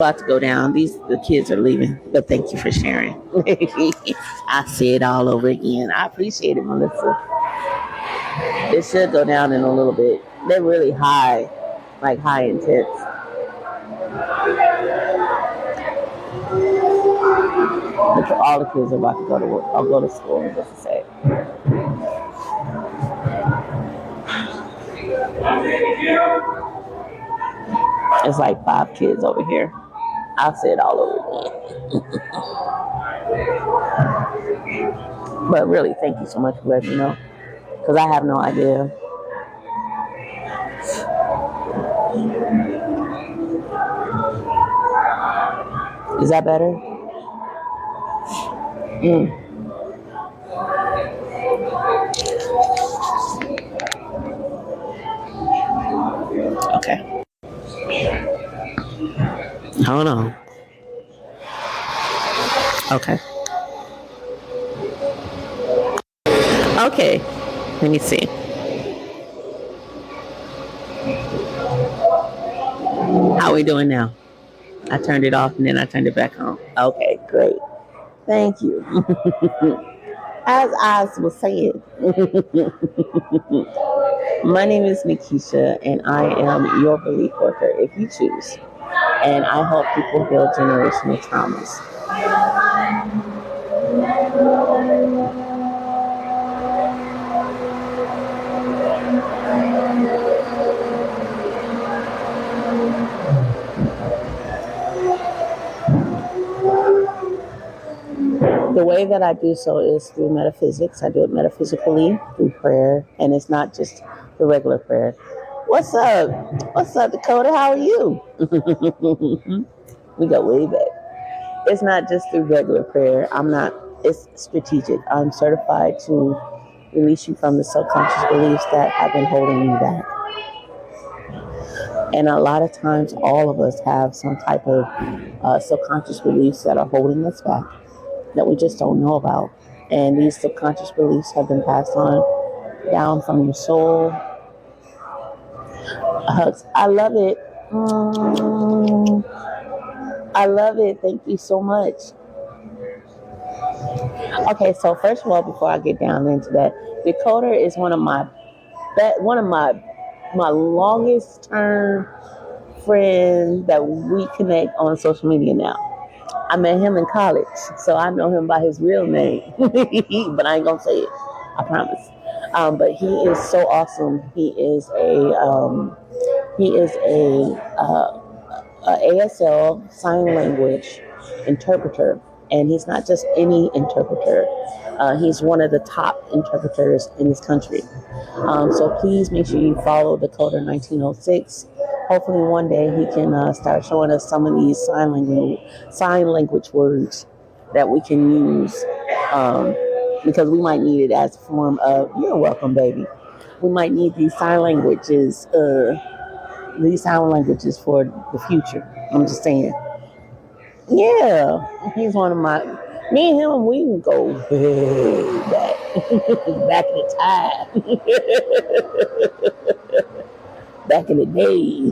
About to go down. The kids are leaving, but thank you for sharing. I see it all over again. I appreciate it, Melissa. It should go down in a little bit. They're really high, like high intense. All the kids are about to go to work. I'll go to school in just a sec. It's like 5 kids over here. I'll say it all over again. But really, thank you so much for letting me know. Because I have no idea. Is that better? Okay. Hold on. Okay. Okay. Let me see. How are we doing now? I turned it off and then I turned it back on. Okay, great. Thank you. As I was saying, my name is NaKeesha and I am your belief worker if you choose. And I help people heal generational traumas. The way that I do so is through metaphysics. I do it metaphysically through prayer, and it's not just the regular prayer. What's up? What's up, Dakota? How are you? We go way back. It's not just through regular prayer. It's strategic. I'm certified to release you from the subconscious beliefs that have been holding you back. And a lot of times, all of us have some type of subconscious beliefs that are holding us back that we just don't know about. And these subconscious beliefs have been passed on down from your soul. Hugs. I love it. I love it. Thank you so much. Okay, so first of all, before I get down into that, Dakota is one of my longest term friends that we connect on social media now. I met him in college, so I know him by his real name, but I ain't gonna say it. I promise. But he is so awesome. He is a ASL sign language interpreter, and he's not just any interpreter. He's one of the top interpreters in this country. So please make sure you follow Dakota 1906. Hopefully one day he can start showing us some of these sign language words that we can use, because we might need it as a form of, you're welcome, baby. We might need these sign languages for the future. I'm just saying. Yeah, he's one of me and him, we can go way back, back in the time. Back in the day.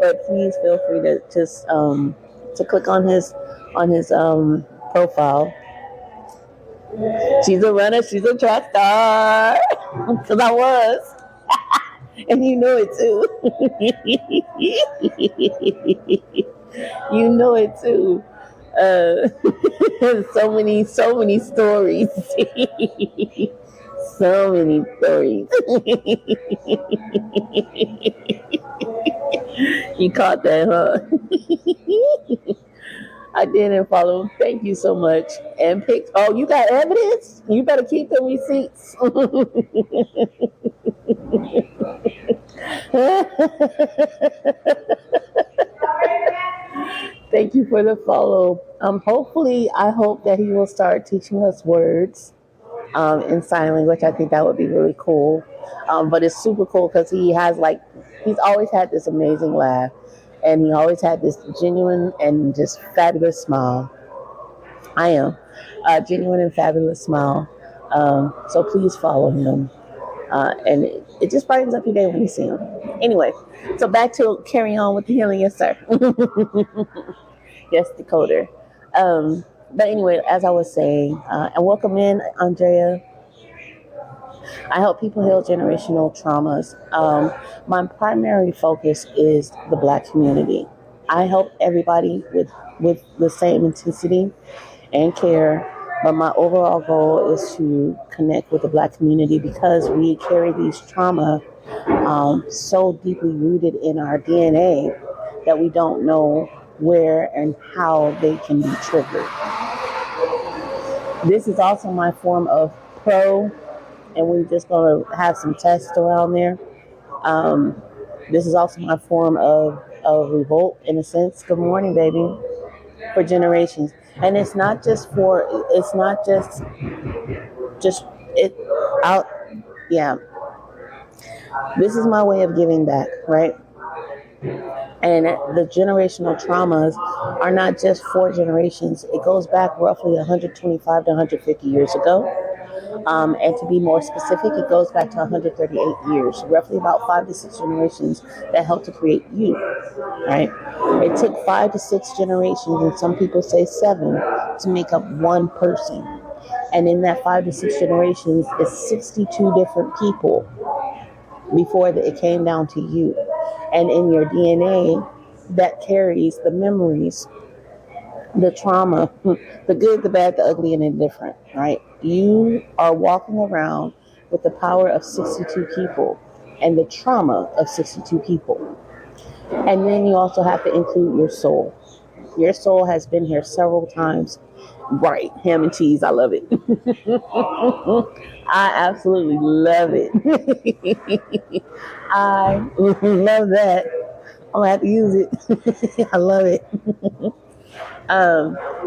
But please feel free to just to click on his profile. She's a runner, she's a track star. Because I was. And you know it too. You know it too. So many stories. So many stories. You caught that, huh? I didn't follow him. Thank you so much. And you got evidence? You better keep the receipts. Thank you for the follow. I hope that he will start teaching us words in sign language. I think that would be really cool. But it's super cool because he's always had this amazing laugh, and he always had this genuine and just fabulous smile. I am a genuine and fabulous smile. So please follow him. And it just brightens up your day when you see them. Anyway, so back to carry on with the healing, yes, sir. Yes, decoder. But anyway, as I was saying, and welcome in, Andrea. I help people heal generational traumas. My primary focus is the Black community. I help everybody with the same intensity and care, but my overall goal is to connect with the Black community because we carry these trauma so deeply rooted in our DNA that we don't know where and how they can be triggered. This is also my form of pro, and we're just going to have some tests around there. This is also my form of revolt, in a sense. Good morning, baby. For generations. And it's not just it out. Yeah. This is my way of giving back, right? And the generational traumas are not just 4 generations. It goes back roughly 125 to 150 years ago. And to be more specific, it goes back to 138 years, roughly about 5 to 6 generations that helped to create you, right? It took 5 to 6 generations, and some people say 7, to make up one person. And in that 5 to 6 generations, it's 62 different people before it came down to you. And in your DNA, that carries the memories, the trauma, the good, the bad, the ugly, and indifferent, right? You are walking around with the power of 62 people and the trauma of 62 people. And then you also have to include your soul. Your soul has been here several times. Right, ham and cheese, I love it. I absolutely love it. I love that. I'm gonna have to use it. I love it.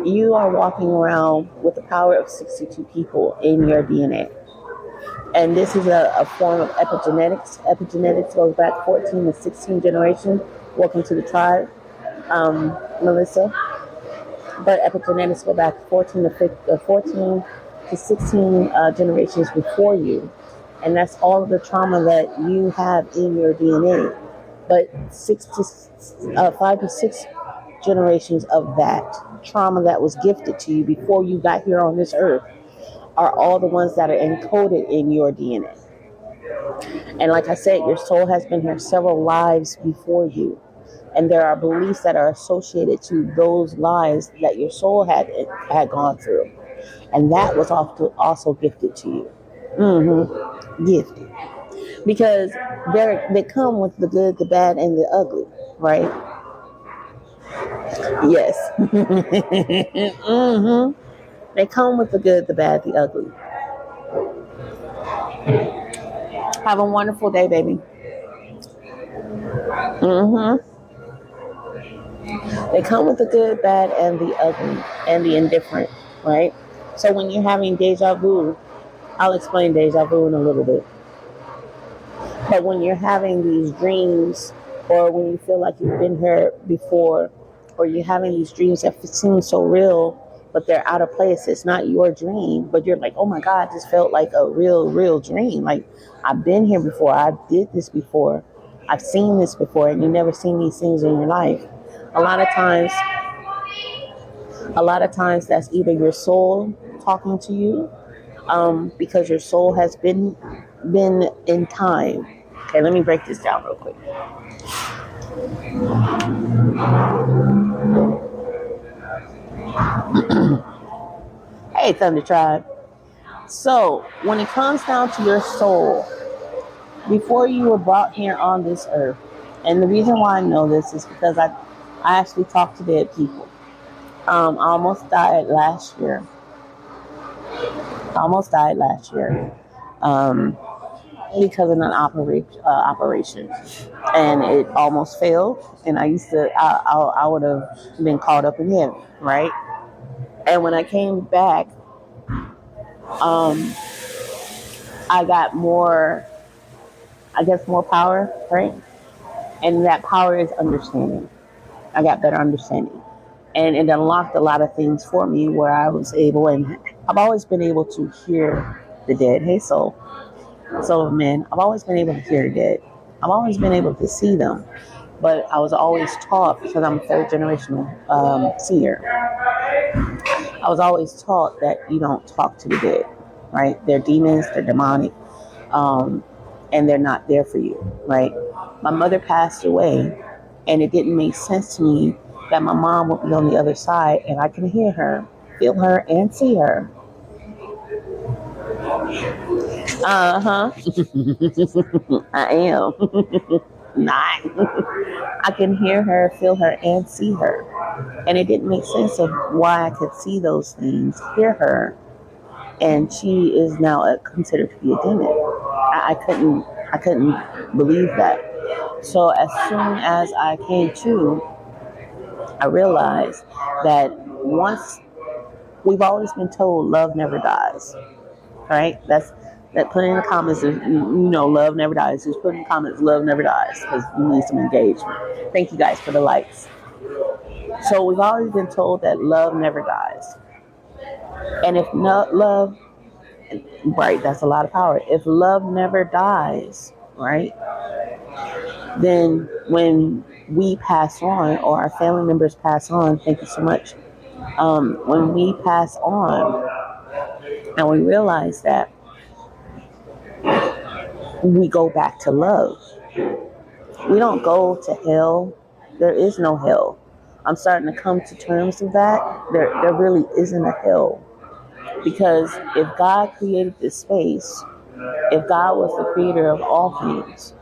You are walking around with the power of 62 people in your DNA. And this is a form of epigenetics. Epigenetics goes back 14 to 16 generations. Welcome to the tribe, Melissa. But epigenetics go back 14 to 16 generations before you. And that's all of the trauma that you have in your DNA. But 5 to 6 generations of that trauma that was gifted to you before you got here on this earth are all the ones that are encoded in your DNA. And like I said, your soul has been here several lives before you. And there are beliefs that are associated to those lives that your soul had gone through. And that was also gifted to you. Mm-hmm. Gifted. Because they come with the good, the bad, and the ugly, right? Yes. Mm-hmm. They come with the good, the bad, the ugly. Have a wonderful day, baby. Mm-hmm. They come with the good, bad, and the ugly, and the indifferent, right? So when you're having deja vu, I'll explain deja vu in a little bit. But when you're having these dreams, or when you feel like you've been here before, or you're having these dreams that seem so real, but they're out of place, it's not your dream, but you're like, oh my God, this felt like a real dream. Like, I've been here before, I did this before, I've seen this before, and you've never seen these things in your life. A lot of times that's either your soul talking to you, because your soul has been in time. Okay, let me break this down real quick. Hey, Thunder Tribe. So, when it comes down to your soul, before you were brought here on this earth, and the reason why I know this is because I actually talk to dead people. I almost died last year. Because of an operation, and it almost failed. And I would have been caught up in heaven, right? And when I came back, I got more power, right? And that power is understanding. I got better understanding. And it unlocked a lot of things for me where I was able, and I've always been able to hear the dead. Hey, soul. So, man, I've always been able to hear the dead. I've always been able to see them. But I was always taught, because I'm a third generation seer, I was always taught that you don't talk to the dead, right? They're demons, they're demonic, and they're not there for you, right? My mother passed away, and it didn't make sense to me that my mom would be on the other side and I can hear her, feel her, and see her. Uh-huh. I am. Not. I can hear her, feel her, and see her. And it didn't make sense of why I could see those things, hear her, and she is now considered to be a demon. I couldn't believe that. So as soon as I came to, I realized that once we've always been told love never dies, right? That put in the comments, love never dies. Just put in the comments, love never dies, because we need some engagement. Thank you guys for the likes. So we've always been told that love never dies. And if not love, right, that's a lot of power. If love never dies, right, then when we pass on, or our family members pass on, thank you so much. When we pass on and we realize that we go back to love, we don't go to hell. There is no hell. I'm starting to come to terms with that. There really isn't a hell. Because if God created this space, if God was the creator of all things,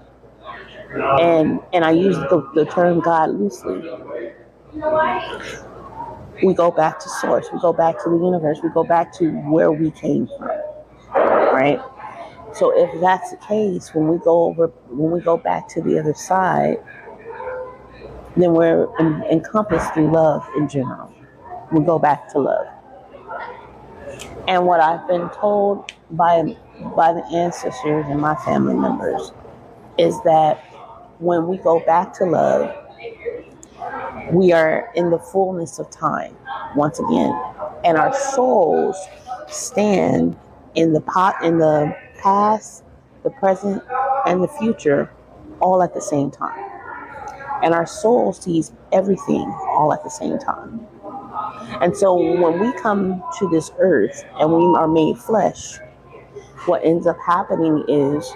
and I use the term God loosely, we go back to source, we go back to the universe, we go back to where we came from, right? So if that's the case, when we go back to the other side, then we're encompassed through love in general. We go back to love. And what I've been told by the ancestors and my family members is that when we go back to love, we are in the fullness of time once again, and our souls stand in the past, the present, and the future, all at the same time. And our soul sees everything all at the same time. And so when we come to this earth and we are made flesh, what ends up happening is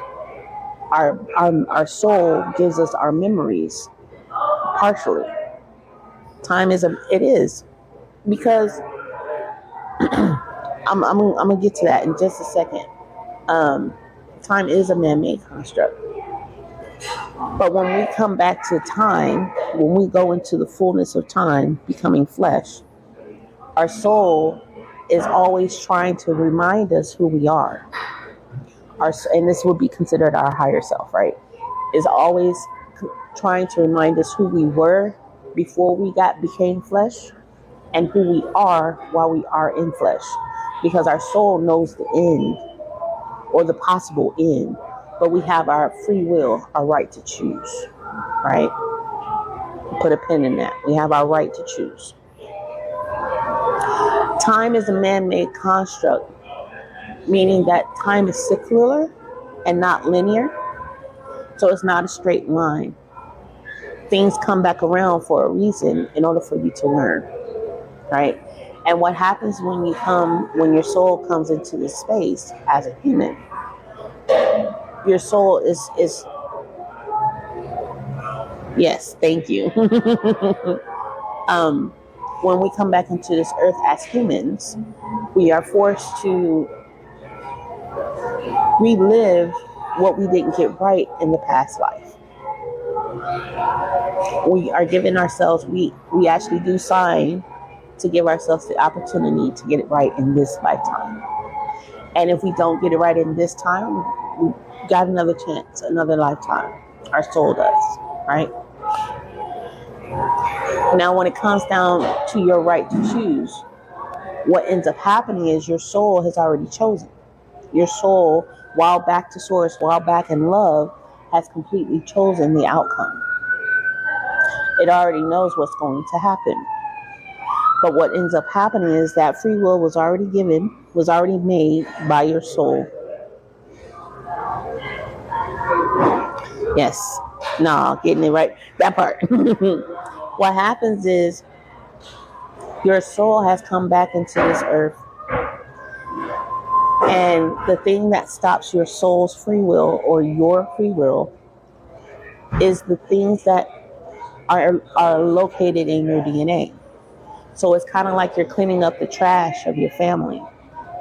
our soul gives us our memories partially. Time is it is, because I'm gonna get to that in just a second. Time is a man-made construct. But when we come back to time, when we go into the fullness of time, becoming flesh, our soul is always trying to remind us who we are. And this would be considered our higher self, right? Is always trying to remind us who we were before we became flesh, and who we are while we are in flesh. Because our soul knows the end, or the possible end, but we have our free will, our right to choose, right? Put a pin in that. We have our right to choose. Time is a man-made construct, meaning that time is circular and not linear. So it's not a straight line. Things come back around for a reason in order for you to learn, right? And what happens when your soul comes into this space as a human, your soul is yes, thank you. When we come back into this earth as humans, we are forced to relive what we didn't get right in the past life. We are giving ourselves, we actually do sign to give ourselves the opportunity to get it right in this lifetime. And if we don't get it right in this time, we got another chance, another lifetime. Our soul does, right? Now, when it comes down to your right to choose, what ends up happening is your soul has already chosen. Your soul, while back to source, while back in love, has completely chosen the outcome. It already knows what's going to happen. But what ends up happening is that free will was already given, was already made by your soul. Yes. No, getting it right. That part. What happens is your soul has come back into this earth, and the thing that stops your soul's free will or your free will is the things that are located in your DNA. So it's kind of like you're cleaning up the trash of your family.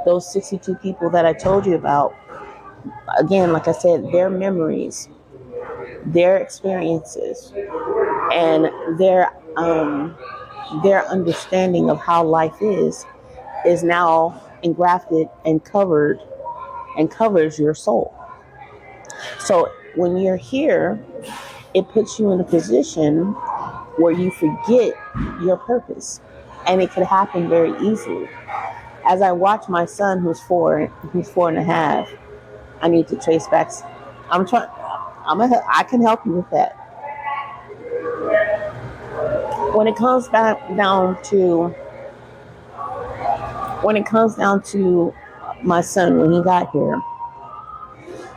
Those 62 people that I told you about, again, like I said, their memories, their experiences, and their understanding of how life is now engrafted and covers your soul. So when you're here, it puts you in a position where you forget your purpose, and it could happen very easily. As I watch my son, who's 4.5, I need to trace back. I'm trying. I can help you with that. When it comes back down to my son, when he got here,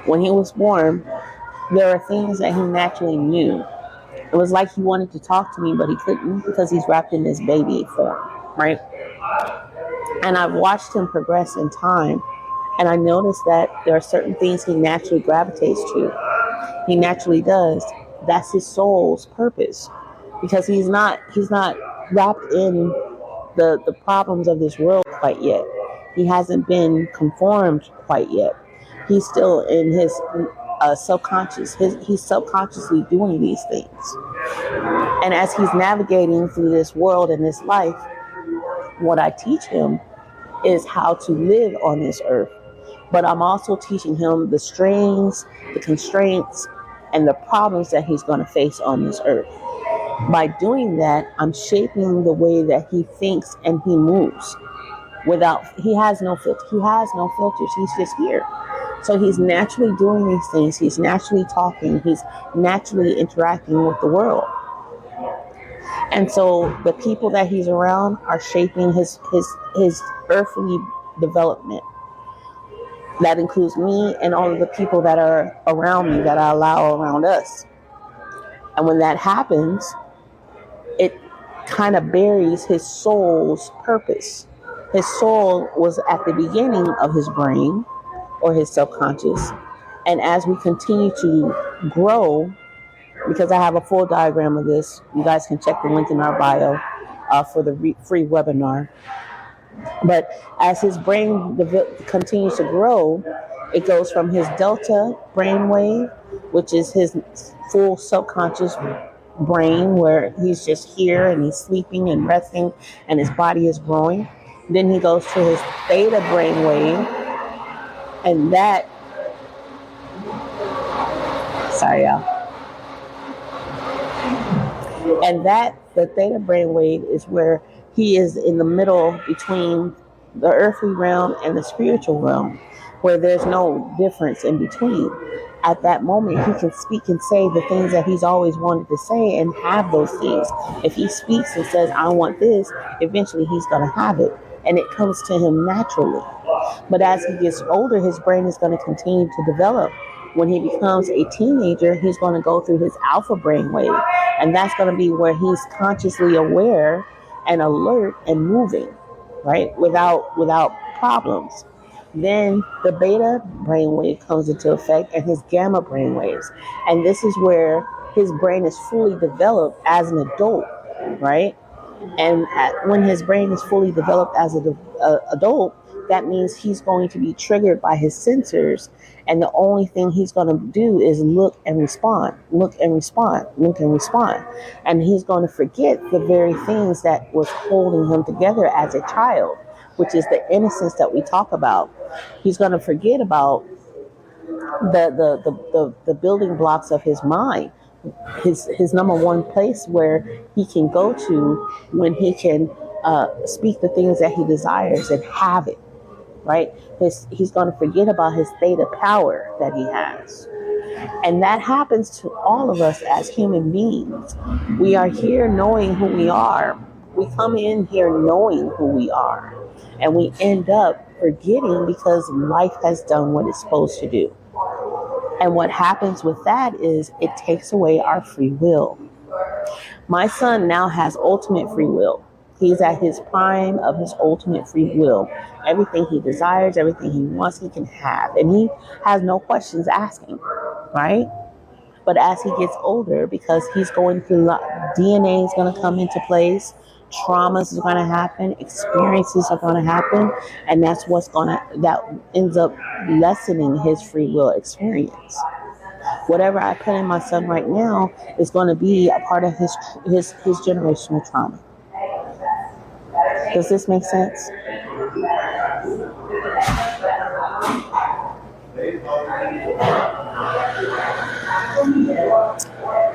when he was born, there are things that he naturally knew. It was like he wanted to talk to me, but he couldn't because he's wrapped in this baby form, right? And I've watched him progress in time, and I noticed that there are certain things he naturally gravitates to. He naturally does. That's his soul's purpose, because he's not wrapped in the problems of this world quite yet. He hasn't been conformed quite yet. He's still in his subconscious. He's subconsciously doing these things. And as he's navigating through this world and this life, what I teach him is how to live on this earth. But I'm also teaching him the strains, the constraints, and the problems that he's going to face on this earth. By doing that, I'm shaping the way that he thinks and he moves. He has no filters. He's just here. So he's naturally doing these things. He's naturally talking. He's naturally interacting with the world. And so the people that he's around are shaping his earthly development. That includes me and all of the people that are around me, that I allow around us. And when that happens, it kind of buries his soul's purpose. His soul was at the beginning of his brain or his subconscious. And as we continue to grow, because I have a full diagram of this, you guys can check the link in our bio for the free webinar. But as his brain continues to grow, it goes from his delta brainwave, which is his full subconscious brain, where he's just here and he's sleeping and resting and his body is growing. Then he goes to his theta brainwave, and that, sorry y'all, and that, the theta brainwave, is where he is in the middle between the earthly realm and the spiritual realm, where there's no difference in between. At that moment, he can speak and say the things that he's always wanted to say and have those things. If he speaks and says, I want this, eventually he's going to have it. And it comes to him naturally. But as he gets older, his brain is going to continue to develop. When he becomes a teenager, he's going to go through his alpha brainwave. And that's going to be where he's consciously aware and alert and moving, right? Without problems. Then the beta brainwave comes into effect, and his gamma brainwaves. And this is where his brain is fully developed as an adult, right? And when his brain is fully developed as an adult, that means he's going to be triggered by his sensors. And the only thing he's going to do is look and respond, look and respond, look and respond. And he's going to forget the very things that was holding him together as a child, which is the innocence that we talk about. He's going to forget about the building blocks of his mind. His number one place where he can go to when he can speak the things that he desires and have it, right? He's going to forget about his theta power that he has. And that happens to all of us as human beings. We are here knowing who we are. We come in here knowing who we are. And we end up forgetting because life has done what it's supposed to do. And what happens with that is it takes away our free will. My son now has ultimate free will. He's at his prime of his ultimate free will. Everything he desires, everything he wants, he can have. And he has no questions asking, right? But as he gets older, because he's going through, DNA is going to come into place, traumas is going to happen, experiences are going to happen, and that ends up lessening his free will experience. Whatever I put in my son right now is going to be a part of his generational trauma. Does this make sense?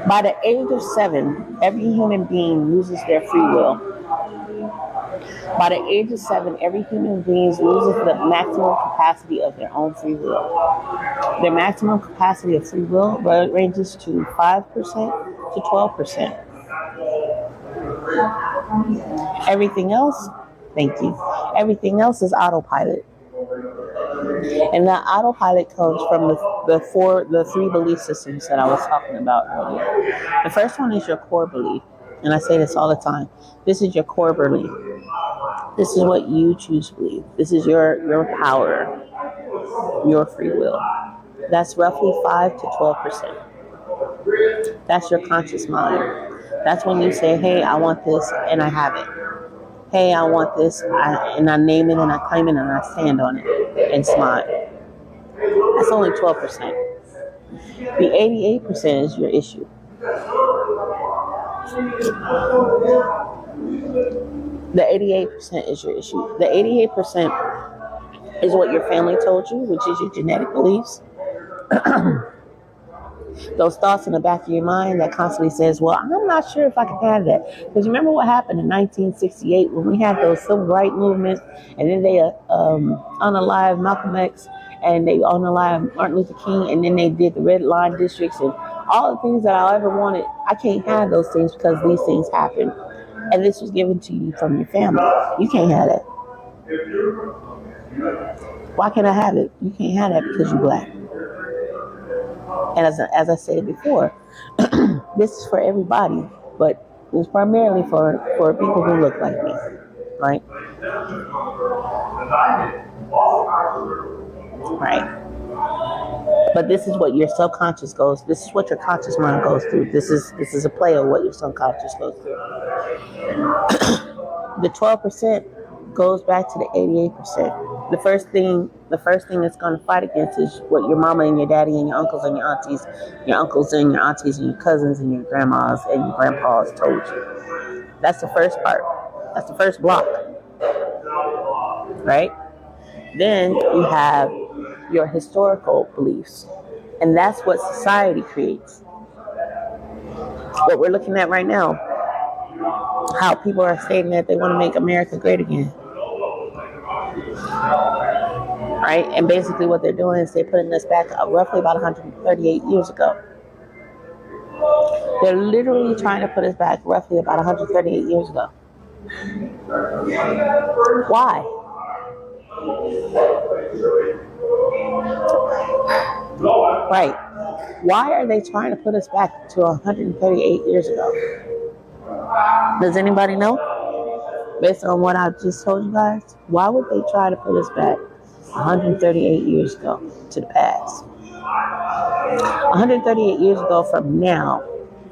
By the age of 7, every human being loses their free will. By the age of 7, every human being loses the maximum capacity of their own free will. Their maximum capacity of free will ranges to 5% to 12%. Everything else, thank you. Everything else is autopilot. And that autopilot comes from the three belief systems that I was talking about earlier. The first one is your core belief. And I say this all the time. This is your core belief. This is what you choose to believe. This is your power, your free will. That's roughly 5 to 12%. That's your conscious mind. That's when you say, hey, I want this, and I have it. Hey, I want this, and I name it, and I claim it, and I stand on it, and smile. That's only 12%. The 88% is your issue. The 88% is your issue. The 88% is what your family told you, which is your genetic beliefs. Those thoughts in the back of your mind that constantly says, well, I'm not sure if I can have that. Because remember what happened in 1968 when we had those civil rights movements, and then they unalived Malcolm X, and they unalived Martin Luther King, and then they did the red line districts, and all the things that I ever wanted. I can't have those things because these things happen. And this was given to you from your family. You can't have that. Why can't I have it? You can't have that because you're black. And as I said before, this is for everybody, but it's primarily for people who look like me, right? Right. But this is what your subconscious goes. This is what your conscious mind goes through. This is a play of what your subconscious goes through. The 12% goes back to the 88%. The first thing it's going to fight against is what your mama and your daddy and your uncles and your aunties and your cousins and your grandmas and your grandpas told you. That's the first part. That's the first block. Right? Then you have your historical beliefs. And that's what society creates. What we're looking at right now, how people are stating that they want to make America great again. Right? And basically what they're doing is they're putting us back roughly about 138 years ago. They're literally trying to put us back roughly about 138 years ago. Why? Right. Why are they trying to put us back to 138 years ago? Does anybody know? Based on what I just told you guys, why would they try to put us back 138 years ago to the past? 138 years ago from now,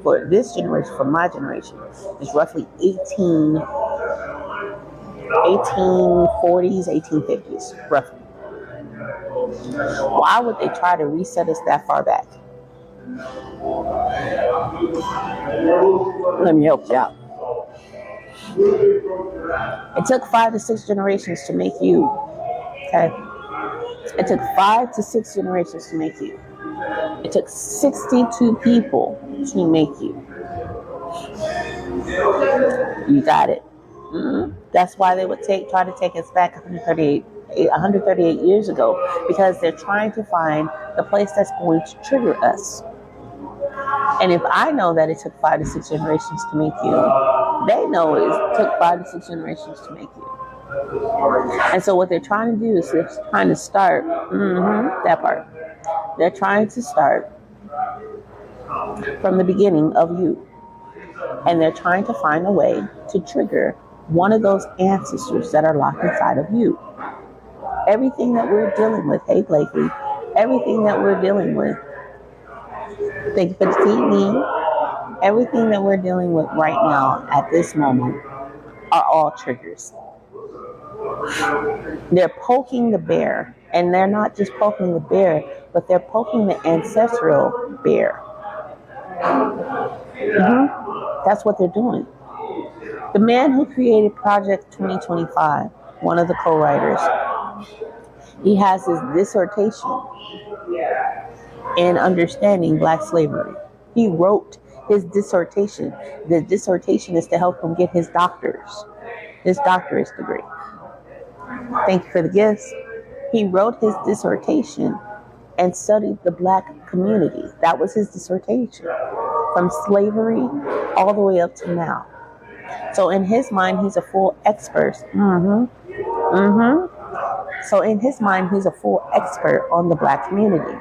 for this generation, for my generation, is roughly 1840s, 1850s, roughly. Why would they try to reset us that far back? Let me help you out. It took 5 to 6 generations to make you. Okay? It took 5 to 6 generations to make you. It took 62 people to make you. You got it. Mm-hmm. That's why they would try to take us back 138 years ago, because they're trying to find the place that's going to trigger us. And if I know that it took 5 to 6 generations to make you, they know it took 5 to 6 generations to make you. And so what they're trying to do is they're trying to start that part. They're trying to start from the beginning of you. And they're trying to find a way to trigger one of those ancestors that are locked inside of you. Everything that we're dealing with, hey Blakely, everything that we're dealing with, thank you for defeating me. Everything that we're dealing with right now at this moment are all triggers. They're poking the bear, and they're not just poking the bear, but they're poking the ancestral bear. That's what they're doing. The man who created Project 2025, one of the co-writers, he has his dissertation in understanding black slavery. He wrote his dissertation. The dissertation is to help him get his doctorate degree. Thank you for the gifts. He wrote his dissertation and studied the black community. That was his dissertation, from slavery all the way up to now. So in his mind, he's a full expert. So in his mind, he's a full expert on the black community.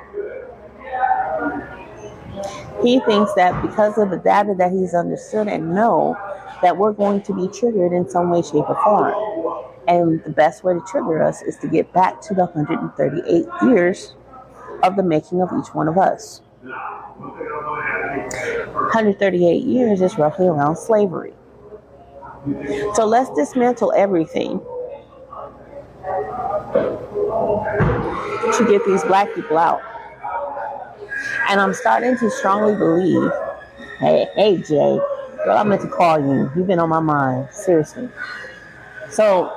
He thinks that because of the data that he's understood and know, that we're going to be triggered in some way, shape, or form. And the best way to trigger us is to get back to the 138 years of the making of each one of us. 138 years is roughly around slavery. So let's dismantle everything to get these black people out. And I'm starting to strongly believe, hey Jay, girl, I meant to call you. You've been on my mind, seriously. So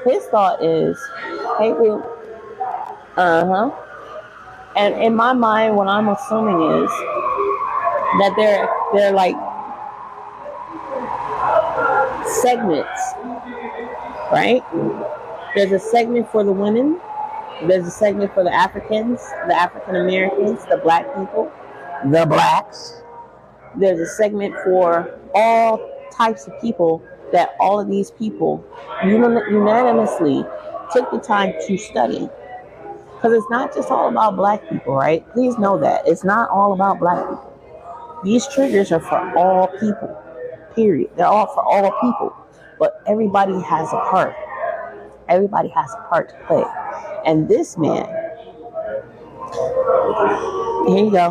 his thought is, hey Boo, and in my mind, what I'm assuming is that they're like segments, right? There's a segment for the women. There's a segment for the Africans, the African Americans, the black people, the blacks. There's a segment for all types of people that all of these people unanimously took the time to study. Because it's not just all about black people, right? Please know that. It's not all about black people. These triggers are for all people, period. They're all for all people. But everybody has a part. Everybody has a part to play. And this man, here you go.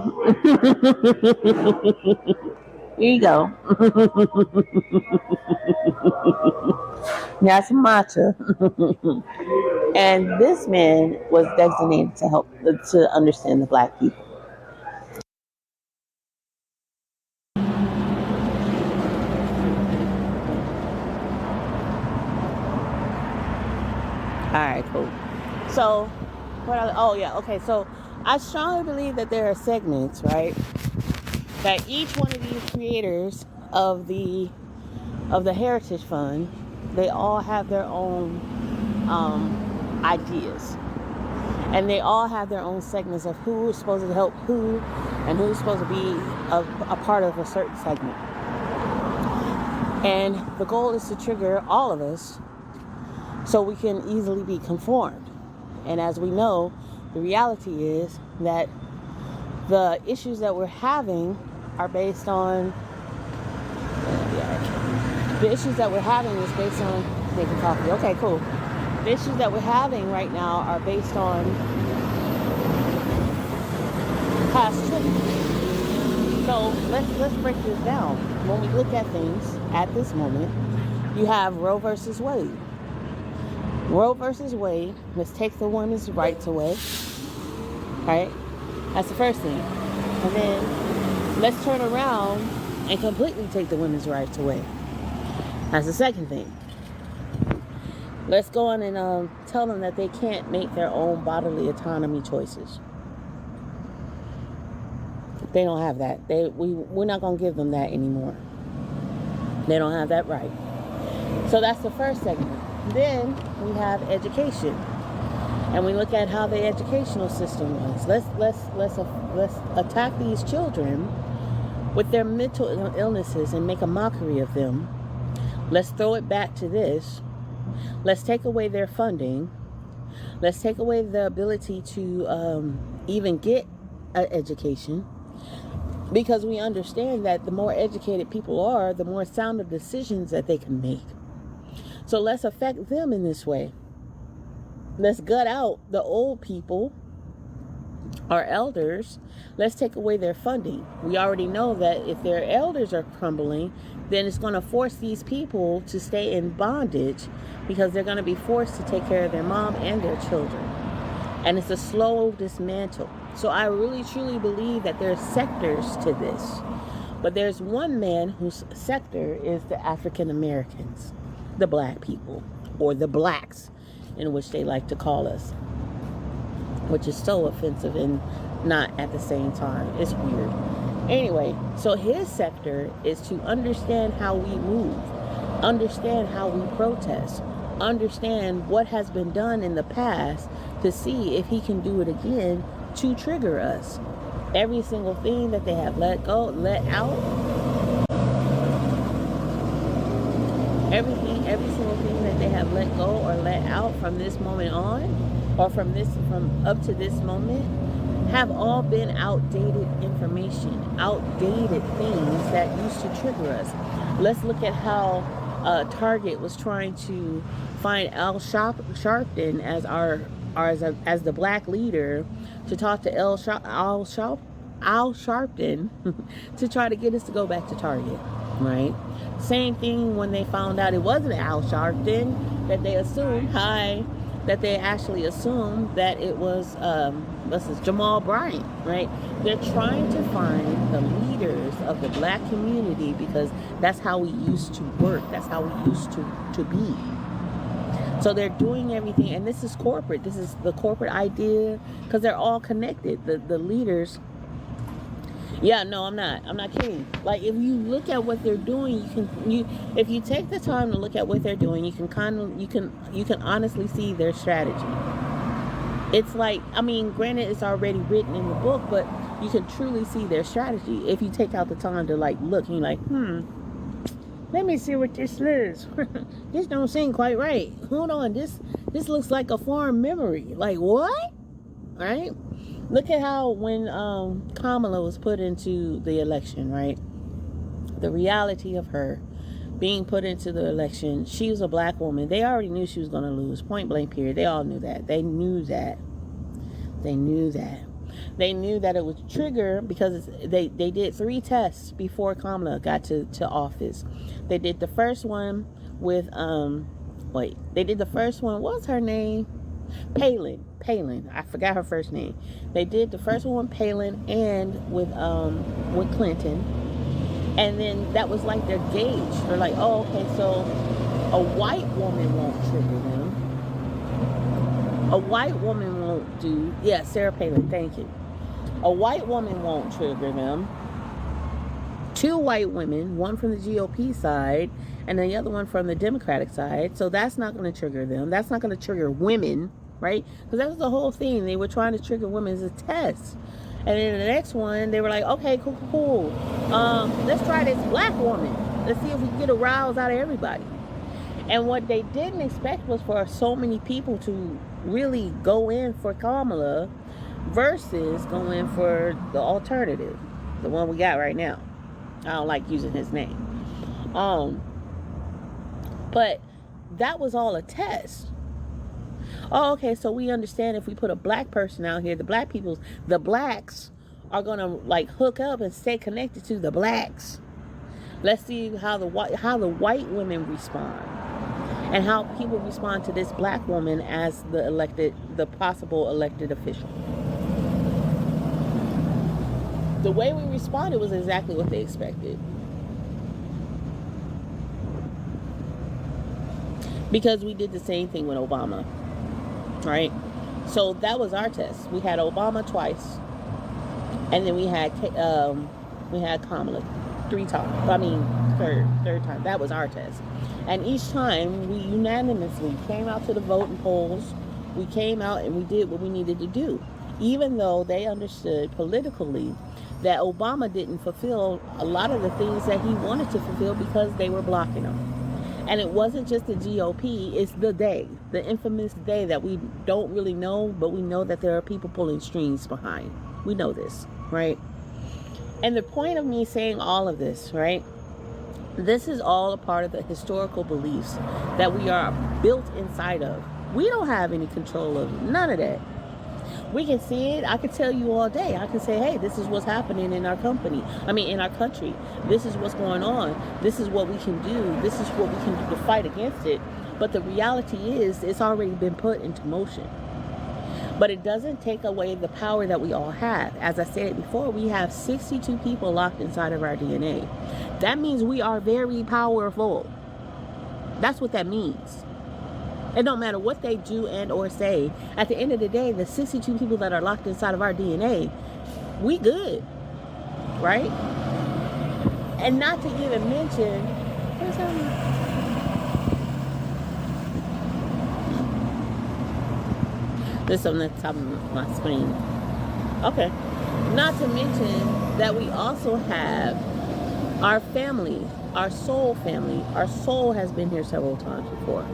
Here you go. That's matcha. And this man was designated to help to understand the black people. All right, cool. So, so I strongly believe that there are segments, right? That each one of these creators of the Heritage Fund, they all have their own ideas. And they all have their own segments of who is supposed to help who and who's supposed to be a part of a certain segment. And the goal is to trigger all of us so we can easily be conformed. And as we know, the reality is that the issues that we're having are based on the issues that we're having is based on making coffee. Okay, cool. The issues that we're having right now are based on past triggers. So let's break this down. When we look at things at this moment, you have Roe versus Wade. Roe versus Wade, let's take the women's rights away. Right? That's the first thing. And then let's turn around and completely take the women's rights away. That's the second thing. Let's go on and tell them that they can't make their own bodily autonomy choices. They don't have that. We're not going to give them that anymore. They don't have that right. So that's the first segment. Then we have education, and we look at how the educational system was. Let's attack these children with their mental illnesses and make a mockery of them. Let's throw it back to this. Let's take away their funding. Let's take away the ability to even get an education, because we understand that the more educated people are, the more sound decisions that they can make. So let's affect them in this way. Let's gut out the old people, our elders. Let's take away their funding. We already know that if their elders are crumbling, then it's going to force these people to stay in bondage, because they're going to be forced to take care of their mom and their children. And it's a slow dismantle. So I really truly believe that there's sectors to this. But there's one man whose sector is the African Americans, the black people, or the blacks, in which they like to call us, which is so offensive and not at the same time. It's weird. Anyway, so his sector is to understand how we move, understand how we protest, understand what has been done in the past, to see if he can do it again to trigger us. Every single thing that they have let go, let out, every single thing that they have let go or let out from this moment on, or from up to this moment, have all been outdated information, outdated things that used to trigger us. Let's look at how Target was trying to find Al Sharpton as the black leader, to talk to Al Sharpton to try to get us to go back to Target, right? Same thing when they found out it wasn't Al Sharpton, that they assumed, that they actually assumed that it was Jamal Bryant, right? They're trying to find the leaders of the black community, because that's how we used to work. That's how we used to be. So they're doing everything, and this is corporate. This is the corporate idea, because they're all connected. The leaders. Yeah, no, I'm not kidding. Like, if you look at what they're doing, if you take the time to look at what they're doing, you can honestly see their strategy. It's like, I mean, granted, it's already written in the book, but you can truly see their strategy if you take out the time to like look, and you're like, let me see what this is. This don't seem quite right. Hold on, this looks like a foreign memory. Like, what? Right? Look at how when Kamala was put into the election, right? The reality of her being put into the election, she was a black woman. They already knew she was going to lose, point blank period. They all knew that. They knew that. They knew that. They knew that it would trigger, because they did 3 tests before Kamala got to office. They did the first one with, they did the first one, what was her name? Palin. I forgot her first name. They did the first one with Palin and with Clinton. And then that was like their gauge. They're like, oh, okay, so a white woman won't trigger them. A white woman won't do, Sarah Palin, thank you. A white woman won't trigger them. 2 white women, one from the GOP side and the other one from the Democratic side. So that's not going to trigger them. That's not going to trigger women, right? Because that was the whole thing. They were trying to trigger women as a test. And then the next one, they were like, okay, cool. Let's try this black woman. Let's see if we can get a rouse out of everybody. And what they didn't expect was for so many people to really go in for Kamala versus go in for the alternative, the one we got right now. I don't like using his name. But that was all a test. Oh, okay, so we understand if we put a black person out here, the blacks are going to like hook up and stay connected to the blacks. Let's see how the white women respond, and how people respond to this black woman as the possible elected official. The way we responded was exactly what they expected. Because we did the same thing with Obama, right? So that was our test. We had Obama twice, and then we had Kamala 3 times. I mean, third time. That was our test. And each time we unanimously came out to the voting polls. We came out and we did what we needed to do, even though they understood politically that Obama didn't fulfill a lot of the things that he wanted to fulfill because they were blocking him. And it wasn't just the GOP, it's the day, the infamous day that we don't really know, but we know that there are people pulling strings behind. We know this, right? And the point of me saying all of this, right? This is all a part of the historical beliefs that we are built inside of. We don't have any control of none of that. We can see it. I could tell you all day. I can say, hey, this is what's happening in our company. In our country. This is what's going on. This is what we can do. This is what we can do to fight against it. But the reality is, it's already been put into motion. But it doesn't take away the power that we all have. As I said before, we have 62 people locked inside of our DNA. That means we are very powerful. That's what that means. It don't matter what they do and or say. At the end of the day, the 62 people that are locked inside of our DNA, we good, right? And not to even mention, where's that? This on the top of my screen. Okay. Not to mention that we also have our family, our soul family. Our soul has been here several times before.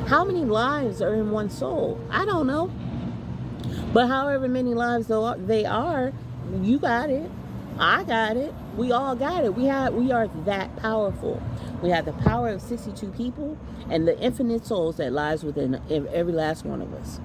How many lives are in one soul? I don't know. But however many lives they are, you got it. I got it. We all got it. We are that powerful. We have the power of 62 people and the infinite souls that lies within every last one of us.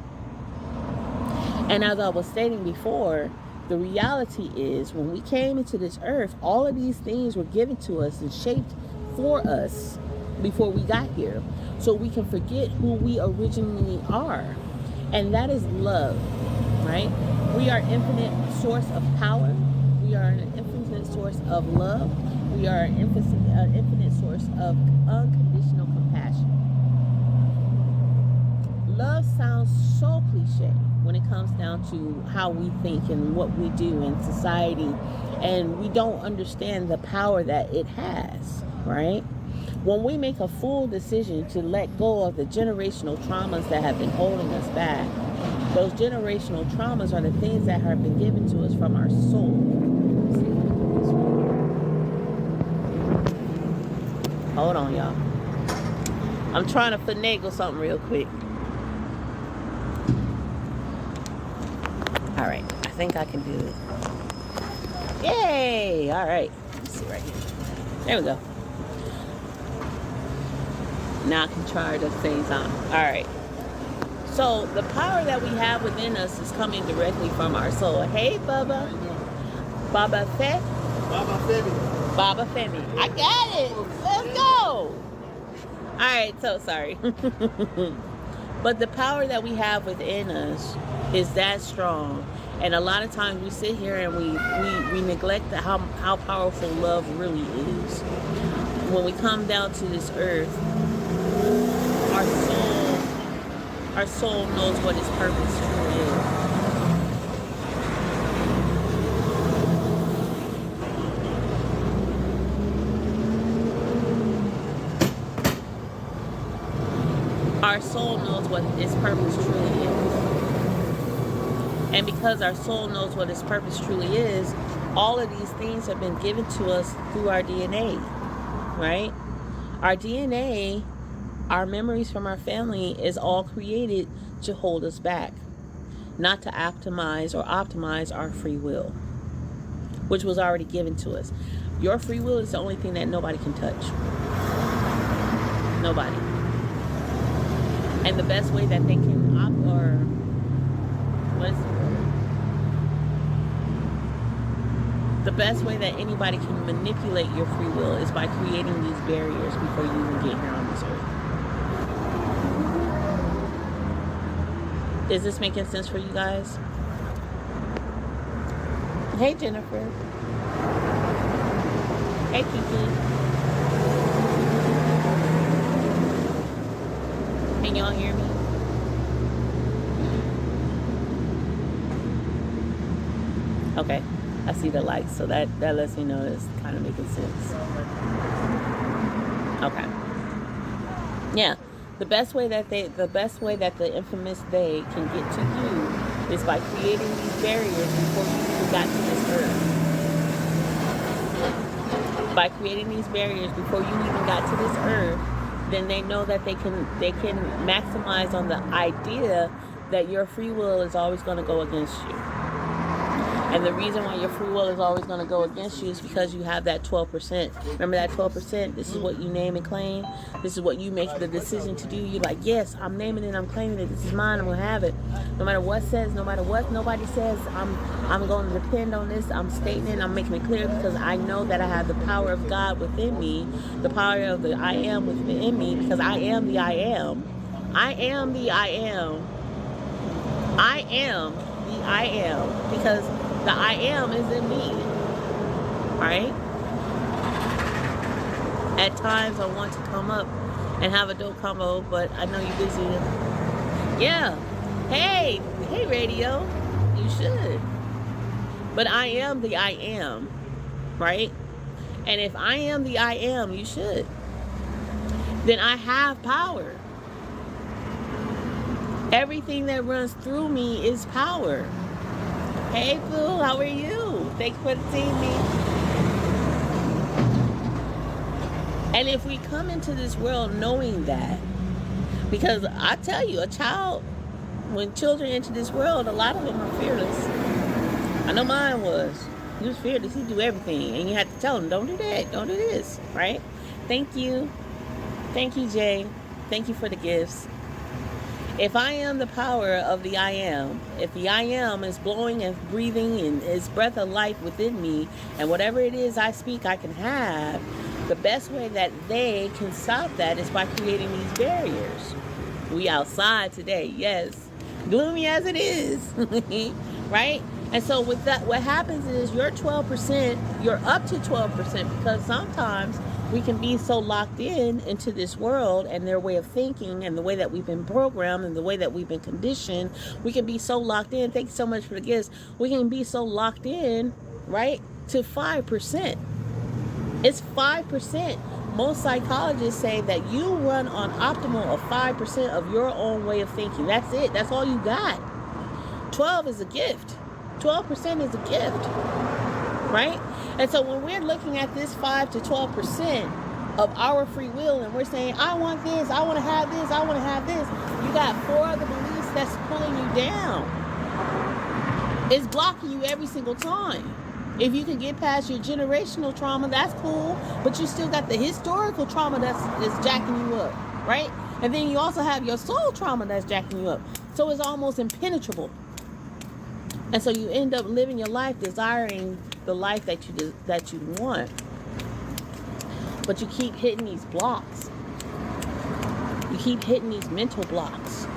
And as I was stating before, the reality is when we came into this earth, all of these things were given to us and shaped for us before we got here. So we can forget who we originally are. And that is love, right? We are an infinite source of power. We are an infinite source of love. We are an infinite source of unconditional compassion. Love sounds so cliche when it comes down to how we think and what we do in society. And we don't understand the power that it has, right? When we make a full decision to let go of the generational traumas that have been holding us back, those generational traumas are the things that have been given to us from our soul. Hold on, y'all. I'm trying to finagle something real quick. All right, I think I can do it. Yay! All right, let's see right here. There we go. Now I can charge at the same time. All right. So the power that we have within us is coming directly from our soul. Hey, Bubba. Baba Fe? Baba Femi. Baba Femi. I got it. Let's go. All right. So sorry. But the power that we have within us is that strong. And a lot of times we sit here and we neglect how powerful love really is. When we come down to this earth, our soul knows what its purpose truly is. Our soul knows what its purpose truly is. And because our soul knows what its purpose truly is, all of these things have been given to us through our DNA, right? Our DNA, our memories from our family is all created to hold us back, not to optimize our free will, which was already given to us. Your free will is the only thing that nobody can touch. Nobody. And the best way that they can the best way that anybody can manipulate your free will is by creating these barriers before you even get here on this earth. Is this making sense for you guys? Hey, Jennifer. Hey, Kiki. Can y'all hear me? Okay. I see the lights, so that lets me know it's kind of making sense. Okay. Yeah. The best way that the infamous they can get to you is by creating these barriers before you even got to this earth. By creating these barriers before you even got to this earth, then they know that they can maximize on the idea that your free will is always going to go against you. And the reason why your free will is always going to go against you is because you have that 12%. Remember that 12%? This is what you name and claim. This is what you make the decision to do. You're like, yes, I'm naming it, I'm claiming it. This is mine, I'm going to have it. No matter what says, no matter what nobody says, I'm going to depend on this. I'm stating it, I'm making it clear because I know that I have the power of God within me, the power of the I am within me, because I am the I am. I am the I am. I am the I am, because the I am is in me, right? At times I want to come up and have a dope combo, but I know you're busy. Yeah. Hey radio, you should. But I am the I am, right? And if I am the I am, you should. Then I have power. Everything that runs through me is power. Hey, Boo, how are you? Thanks for seeing me. And if we come into this world knowing that, because I tell you, a child, when children enter this world, a lot of them are fearless. I know mine was. He was fearless. He'd do everything. And you had to tell him, don't do that. Don't do this. Right? Thank you. Thank you, Jay. Thank you for the gifts. If I am the power of the I am, if the I am is blowing and breathing and is breath of life within me, and whatever it is I speak, I can have, the best way that they can stop that is by creating these barriers. We outside today, yes. Gloomy as it is, right? And so with that, what happens is your 12%, you're up to 12%, because sometimes we can be so locked into this world and their way of thinking and the way that we've been programmed and the way that we've been conditioned. We can be so locked in. Thank you so much for the gifts. We can be so locked in, right, to 5%. It's 5%. Most psychologists say that you run on optimal of 5% of your own way of thinking. That's it. That's all you got. 12 is a gift. 12% is a gift, right? And so when we're looking at this 5 to 12% of our free will, and we're saying, I want this, I want to have this, I want to have this, you got 4 other beliefs that's pulling you down. It's blocking you every single time. If you can get past your generational trauma, that's cool, but you still got the historical trauma that's jacking you up, right? And then you also have your soul trauma that's jacking you up. So it's almost impenetrable. And so you end up living your life desiring the life that you want. But you keep hitting these blocks. You keep hitting these mental blocks.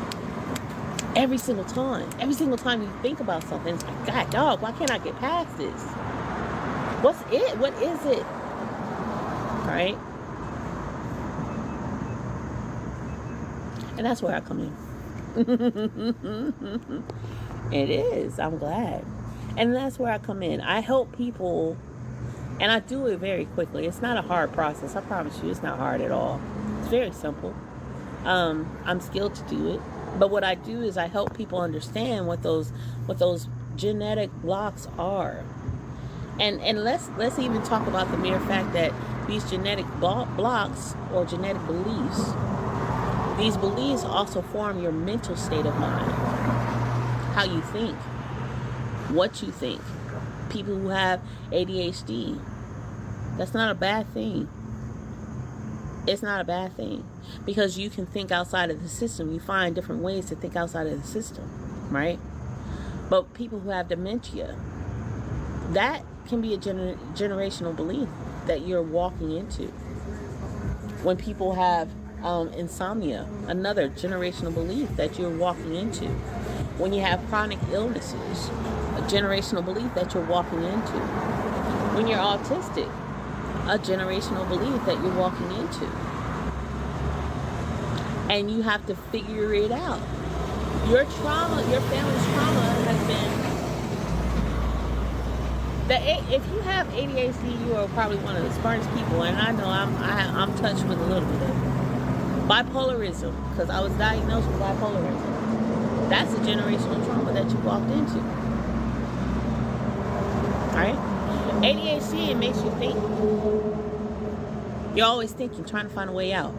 Every single time. Every single time you think about something, it's like, God, dog, why can't I get past this? What's it? What is it? Right? And that's where I come in. It is. I'm glad. And that's where I come in. I help people, and I do it very quickly. It's not a hard process. I promise you, it's not hard at all. It's very simple. I'm skilled to do it. But what I do is I help people understand what those genetic blocks are. And let's even talk about the mere fact that these genetic blocks or genetic beliefs, these beliefs also form your mental state of mind. How you think, what you think. People who have ADHD, that's not a bad thing. It's not a bad thing, because you can think outside of the system. You find different ways to think outside of the system, right? But people who have dementia, that can be a generational belief that you're walking into. When people have insomnia, another generational belief that you're walking into. When you have chronic illnesses, a generational belief that you're walking into. When you're autistic, a generational belief that you're walking into. And you have to figure it out. Your trauma, your family's trauma has been that if you have ADHD, you are probably one of the smartest people. And I know I'm touched with a little bit of it. Bipolarism, because I was diagnosed with bipolarism. That's a generational trauma that you walked into. Right? ADHD, it makes you think. You're always thinking, trying to find a way out.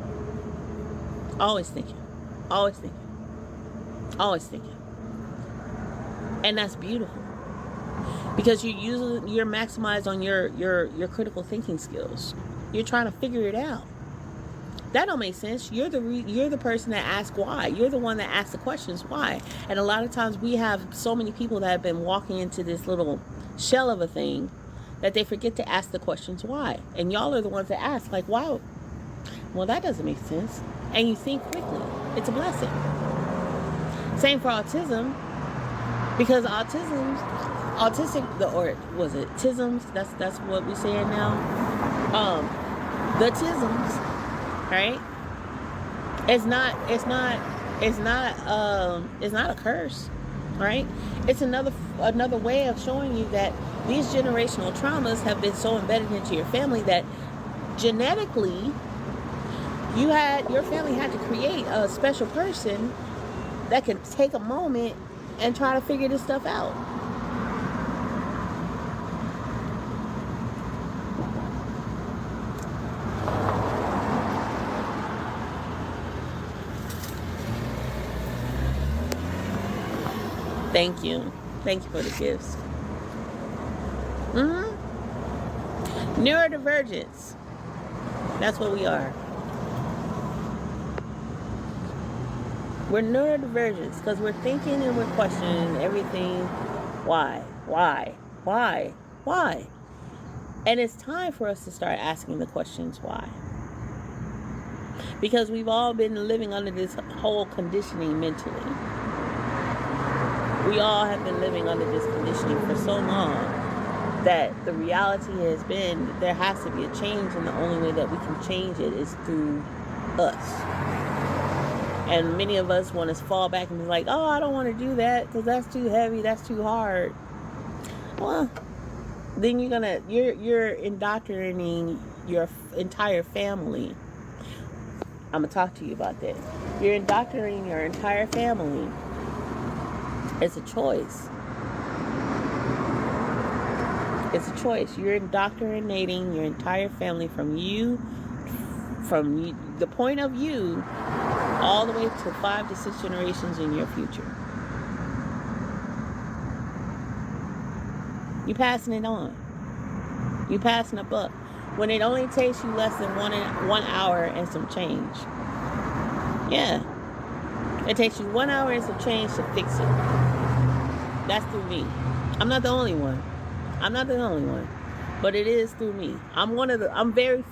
Always thinking. Always thinking. Always thinking. And that's beautiful. Because you're maximized on your critical thinking skills. You're trying to figure it out. That don't make sense. You're the person that asks why. You're the one that asks the questions why. And a lot of times we have so many people that have been walking into this little shell of a thing that they forget to ask the questions why. And y'all are the ones that ask, like, why? Well, that doesn't make sense. And you think quickly. It's a blessing. Same for autism. Because tisms, that's what we say now. The tisms, right? It's not a curse, right? It's another way of showing you that these generational traumas have been so embedded into your family that genetically your family had to create a special person that could take a moment and try to figure this stuff out. Thank you. Thank you for the gifts. Neurodivergence. That's what we are. We're neurodivergents because we're thinking and we're questioning everything. Why? And it's time for us to start asking the questions why. Because we've all been living under this whole conditioning mentally. We all have been living under this conditioning for so long that the reality has been there has to be a change, and the only way that we can change it is through us. And many of us want to fall back and be like, oh, I don't want to do that because that's too heavy, that's too hard. Well, then you're indoctrinating your entire family. I'm going to talk to you about that. You're indoctrinating your entire family. It's a choice. It's a choice. You're indoctrinating your entire family from the point of you, all the way to 5 to 6 generations in your future. You passing it on. You passing a buck. When it only takes you less than 1 hour and some change. Yeah. It takes you 1 hour and some change to fix it. That's through me. I'm not the only one. But it is through me. I'm one of the very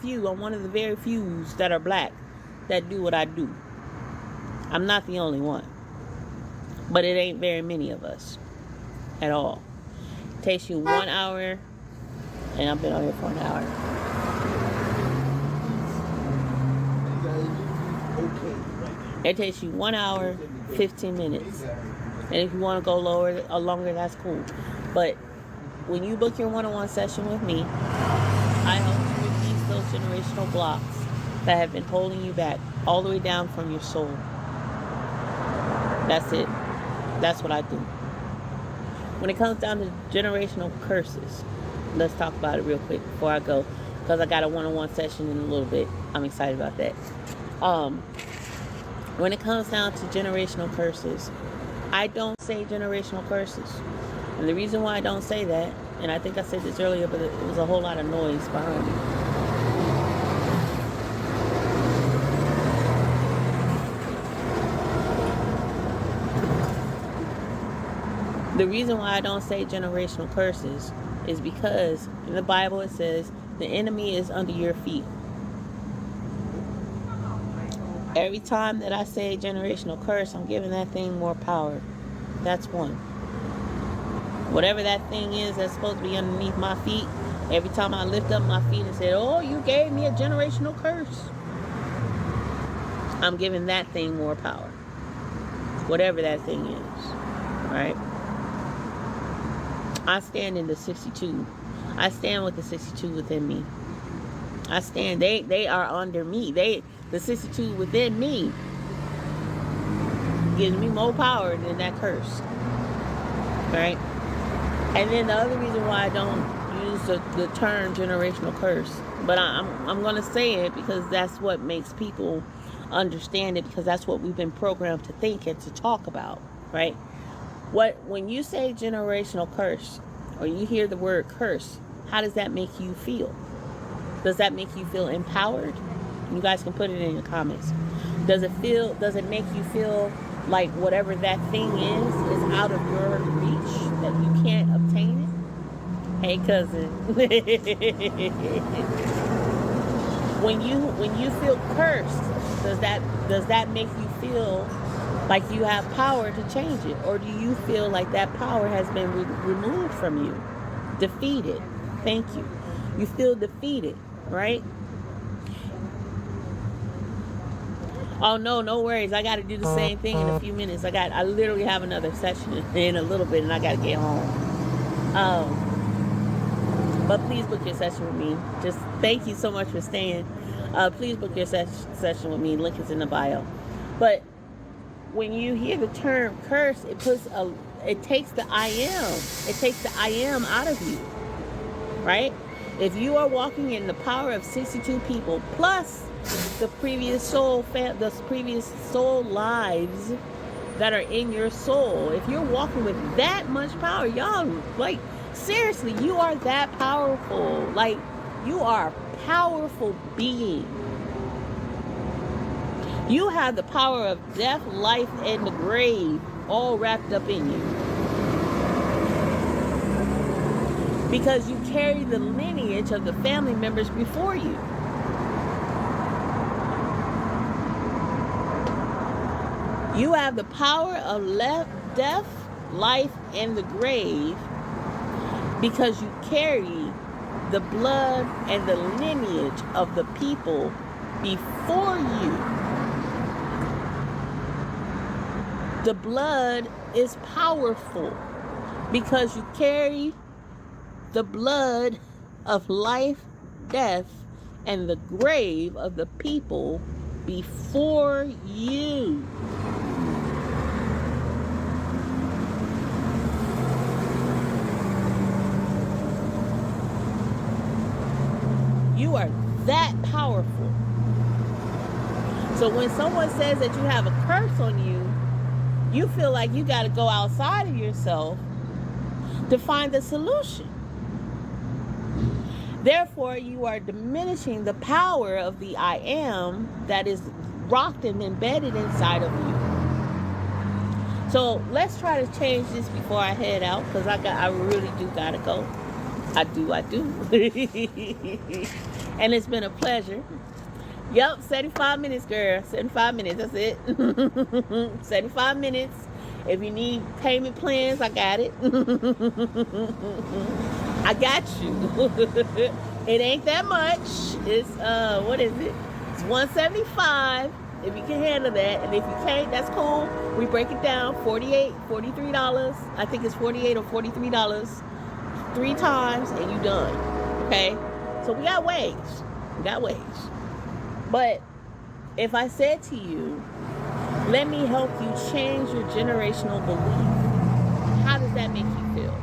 few that are black that do what I do. I'm not the only one. But it ain't very many of us at all. It takes you 1 hour, and I've been on here for an hour. It takes you 1 hour, 15 minutes. And if you want to go lower or longer, that's cool. But when you book your one-on-one session with me, I help you release those generational blocks that have been holding you back all the way down from your soul. That's it. That's what I do. When it comes down to generational curses, let's talk about it real quick before I go, because I got a one-on-one session in a little bit. I'm excited about that. When it comes down to generational curses, I don't say generational curses. And the reason why I don't say that, and I think I said this earlier, but it was a whole lot of noise behind me. The reason why I don't say generational curses is because in the Bible it says the enemy is under your feet. Every time that I say generational curse, I'm giving that thing more power. That's one. Whatever that thing is that's supposed to be underneath my feet, every time I lift up my feet and say, oh, you gave me a generational curse, I'm giving that thing more power. Whatever that thing is. Right? I stand in the 62. I stand with the 62 within me. I stand. They are under me. The 62 within me gives me more power than that curse. Right? And then the other reason why I don't use the term generational curse, but I'm going to say it because that's what makes people understand it, because that's what we've been programmed to think and to talk about, right? When you say generational curse, or you hear the word curse, how does that make you feel? Does that make you feel empowered? You guys can put it in the comments. Does it make you feel like whatever that thing is out of your reach, that you can't obtain it? Hey, cousin. when you feel cursed, does that make you feel like you have power to change it? Or do you feel like that power has been removed from you? Defeated. Thank you. You feel defeated, right? Oh, no worries. I got to do the same thing in a few minutes. I literally have another session in a little bit, and I got to get home. But please book your session with me. Just thank you so much for staying. Please book your session with me. Link is in the bio. But when you hear the term curse, it takes the I am. It takes the I am out of you, right? If you are walking in the power of 62 people plus the previous soul lives that are in your soul, if you're walking with that much power, y'all, like, seriously, you are that powerful. Like, you are a powerful being. You have the power of death, life, and the grave all wrapped up in you. Because you carry the lineage of the family members before you. You have the power of death, life, and the grave, because you carry the blood and the lineage of the people before you. The blood is powerful because you carry the blood of life, death, and the grave of the people before you. You are that powerful. So when someone says that you have a curse on you, you feel like you got to go outside of yourself to find the solution. Therefore, you are diminishing the power of the I am that is rocked and embedded inside of you. So let's try to change this before I head out, because I really do gotta go. I do. And it's been a pleasure. Yep, 75 minutes, girl. 75 minutes, that's it. 75 minutes. If you need payment plans, I got it. I got you. It ain't that much. It's, what is it? It's $175 if you can handle that. And if you can't, that's cool. We break it down, $43. I think it's $48 or $43. 3 times and you done. Okay? So we got ways. But if I said to you, let me help you change your generational belief, how does that make you feel?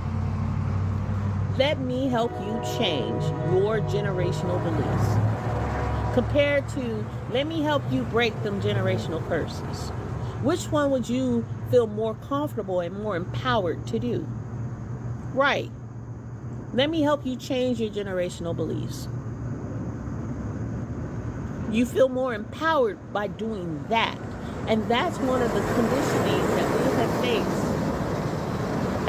Let me help you change your generational beliefs. Compared to, let me help you break them generational curses. Which one would you feel more comfortable and more empowered to do? Right. Let me help you change your generational beliefs. You feel more empowered by doing that. And that's one of the conditionings that we have faced.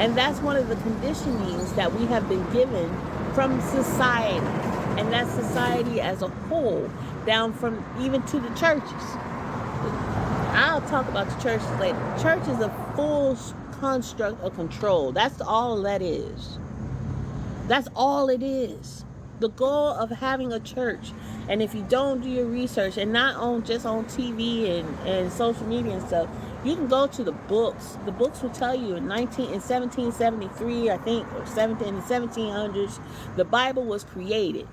And that's one of the conditionings that we have been given from society. And that's society as a whole, down from even to the churches. I'll talk about the churches later. Church is a full construct of control. That's all that is. That's all it is. The goal of having a church. And if you don't do your research, and not just on TV and social media and stuff, you can go to the books. The books will tell you in 1773, I think, or in the 1700s, the Bible was created.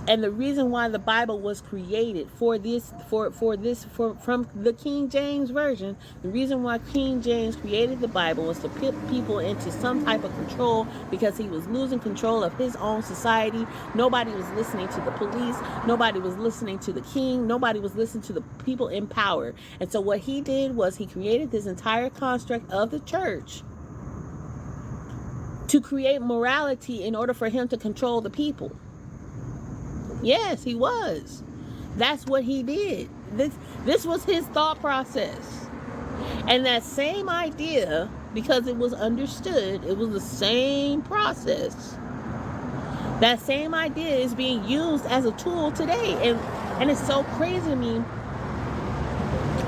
And the reason why the Bible was created from the King James Version, the reason why King James created the Bible was to put people into some type of control, because he was losing control of his own society. Nobody was listening to the police. Nobody was listening to the king. Nobody was listening to the people in power. And so what he did was he created this entire construct of the church to create morality in order for him to control the people. Yes, he was. That's what he did. This was his thought process. And that same idea, because it was understood, it was the same process. That same idea is being used as a tool today. And it's so crazy to me.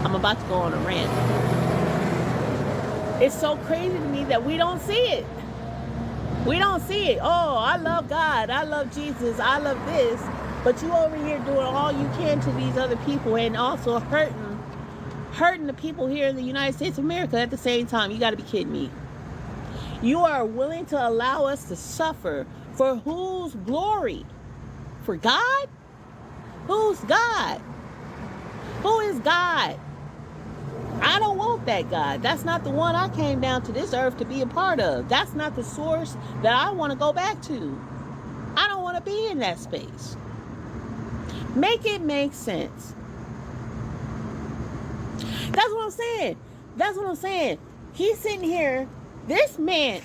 I'm about to go on a rant. It's so crazy to me that we don't see it. We don't see it. Oh, I love God. I love Jesus. I love this. But you over here doing all you can to these other people, and also hurting the people here in the United States of America at the same time. You got to be kidding me. You are willing to allow us to suffer for whose glory? For God? Who's God? Who is God? I don't want that God. That's not the one I came down to this earth to be a part of. That's not the source that I want to go back to. I don't want to be in that space. Make it make sense. That's what I'm saying. That's what I'm saying. He's sitting here, this man,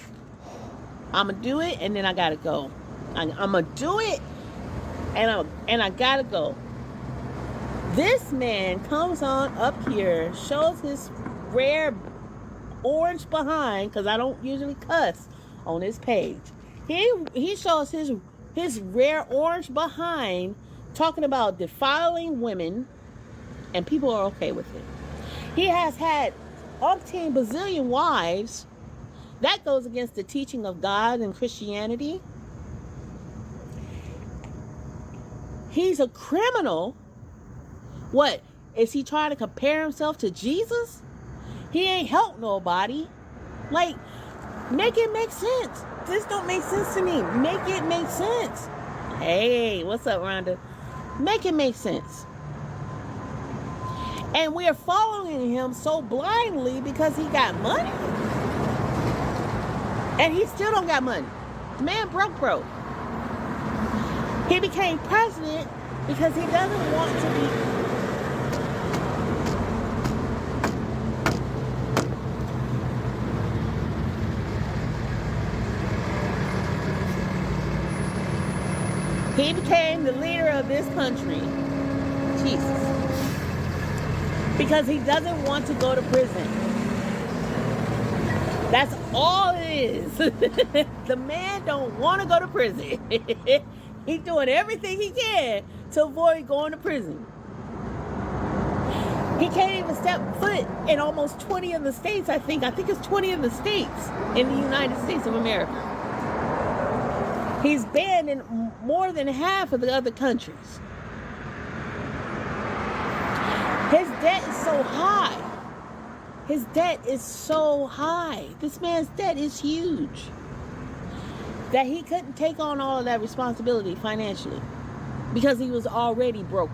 I'm going to do it and then I got to go. I'm going to do it and I got to go. This man comes on up here, shows his rare orange behind, because I don't usually cuss on this page. He shows his rare orange behind, talking about defiling women, and people are okay with it. He has had umpteen bazillion wives. That goes against the teaching of God and Christianity. He's a criminal. What? Is he trying to compare himself to Jesus? He ain't helped nobody. Like, make it make sense. This don't make sense to me. Make it make sense. Hey, what's up, Rhonda? Make it make sense. And we are following him so blindly because he got money. And he still don't got money. Man broke. He became president because he doesn't want to be... He became the leader of this country. Jesus. Because he doesn't want to go to prison. That's all it is. The man don't want to go to prison. He's doing everything he can to avoid going to prison. He can't even step foot in almost 20 of the states, I think. I think it's 20 of the states in the United States of America. He's banned in more than half of the other countries. His debt is so high. His debt is so high. This man's debt is huge. That he couldn't take on all of that responsibility financially. Because he was already broke.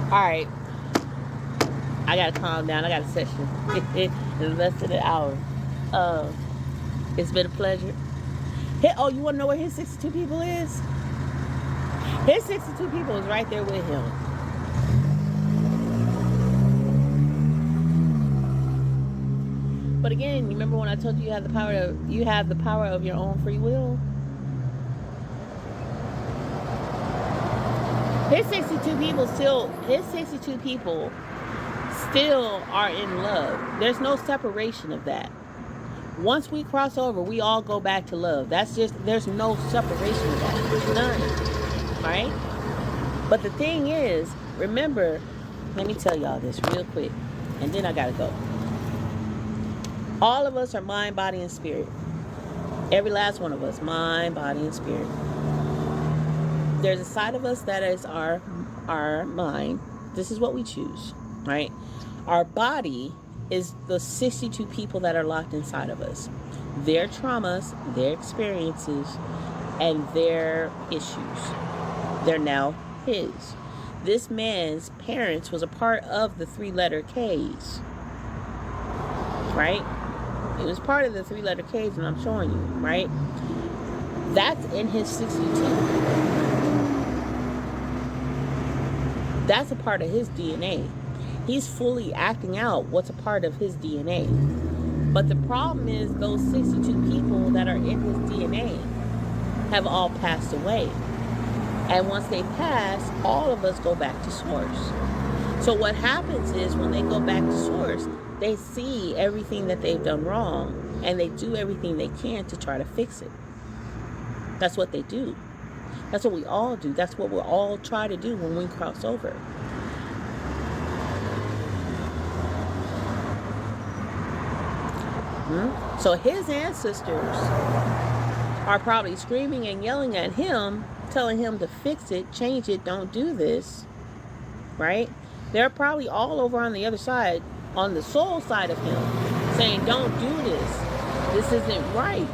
Alright. I gotta calm down. I got a session. In less than an hour. It's been a pleasure. Oh, you want to know where his 62 people is? His 62 people is right there with him. But again, you remember when I told you you have the power of your own free will? His 62 people still are in love. There's no separation of that. Once we cross over, we all go back to love. There's no separation of that. There's none. Right? But the thing is, remember, let me tell y'all this real quick, and then I gotta go. All of us are mind, body, and spirit. Every last one of us, mind, body, and spirit. There's a side of us that is our mind. This is what we choose, right? Our body is the 62 people that are locked inside of us. their traumas, their experiences, and their issues. They're now his. This man's parents was a part of the 3-letter K's. Right? It was part of the 3-letter K's, and I'm showing you, right? That's in his 62. That's a part of his DNA. He's fully acting out what's a part of his DNA. But the problem is those 62 people that are in his DNA have all passed away. And once they pass, all of us go back to source. So what happens is when they go back to source, they see everything that they've done wrong, and they do everything they can to try to fix it. That's what they do. That's what we all do. That's what we'll all try to do when we cross over. So his ancestors are probably screaming and yelling at him, telling him to fix it, change it, don't do this, right? They're probably all over on the other side, on the soul side of him, saying, don't do this. This isn't right.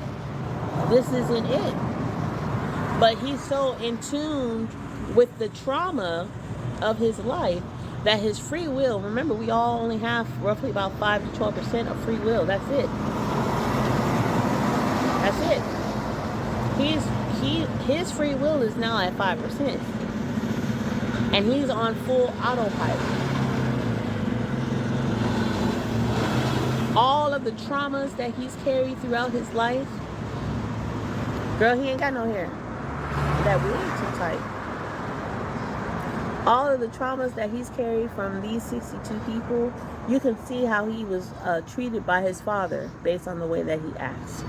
This isn't it. But he's so in tune with the trauma of his life that his free will, remember, we all only have roughly about 5 to 12% of free will. That's it. That's it. His free will is now at 5%. And he's on full autopilot. All of the traumas that he's carried throughout his life. Girl, he ain't got no hair. That wig too tight. All of the traumas that he's carried from these 62 people, you can see how he was treated by his father based on the way that he acts.